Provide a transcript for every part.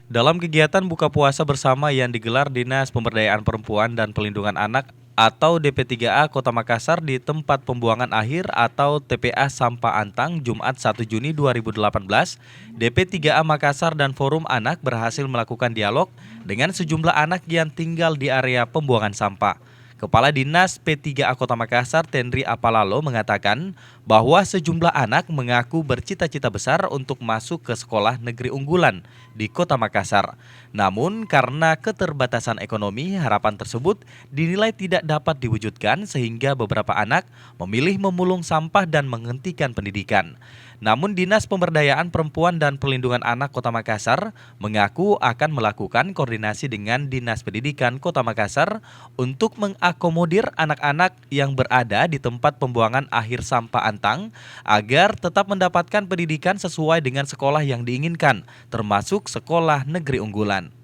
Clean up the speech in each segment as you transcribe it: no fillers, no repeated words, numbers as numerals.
Dalam kegiatan buka puasa bersama yang digelar Dinas Pemberdayaan Perempuan dan Pelindungan Anak atau DP3A Kota Makassar di tempat pembuangan akhir atau TPA Sampah Antang Jumat 1 Juni 2018, DP3A Makassar dan Forum Anak berhasil melakukan dialog dengan sejumlah anak yang tinggal di area pembuangan sampah. Kepala Dinas P3A Kota Makassar, Tendri Apalalo, mengatakan bahwa sejumlah anak mengaku bercita-cita besar untuk masuk ke sekolah negeri unggulan di Kota Makassar. Namun karena keterbatasan ekonomi, harapan tersebut dinilai tidak dapat diwujudkan sehingga beberapa anak memilih memulung sampah dan menghentikan pendidikan. Namun Dinas Pemberdayaan Perempuan dan Perlindungan Anak Kota Makassar mengaku akan melakukan koordinasi dengan Dinas Pendidikan Kota Makassar untuk mengakomodir anak-anak yang berada di tempat pembuangan akhir sampah Antang agar tetap mendapatkan pendidikan sesuai dengan sekolah yang diinginkan, termasuk sekolah negeri unggulan.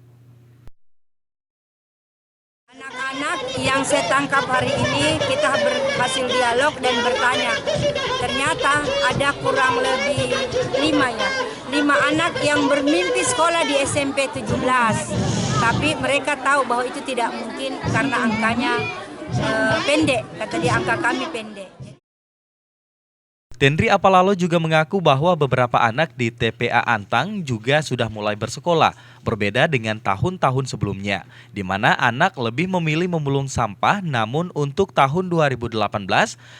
Anak-anak yang saya tangkap hari ini kita berhasil dialog dan bertanya. Ternyata ada kurang lebih 5 anak yang bermimpi sekolah di SMP 17. Tapi mereka tahu bahwa itu tidak mungkin karena angkanya pendek, kata dia angka kami pendek. Tendri Apalalo juga mengaku bahwa beberapa anak di TPA Antang juga sudah mulai bersekolah, berbeda dengan tahun-tahun sebelumnya, di mana anak lebih memilih memulung sampah. Namun untuk tahun 2018,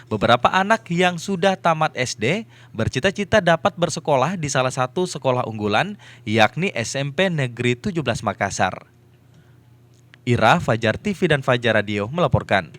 beberapa anak yang sudah tamat SD bercita-cita dapat bersekolah di salah satu sekolah unggulan, yakni SMP Negeri 17 Makassar. Ira, Fajar TV dan Fajar Radio melaporkan.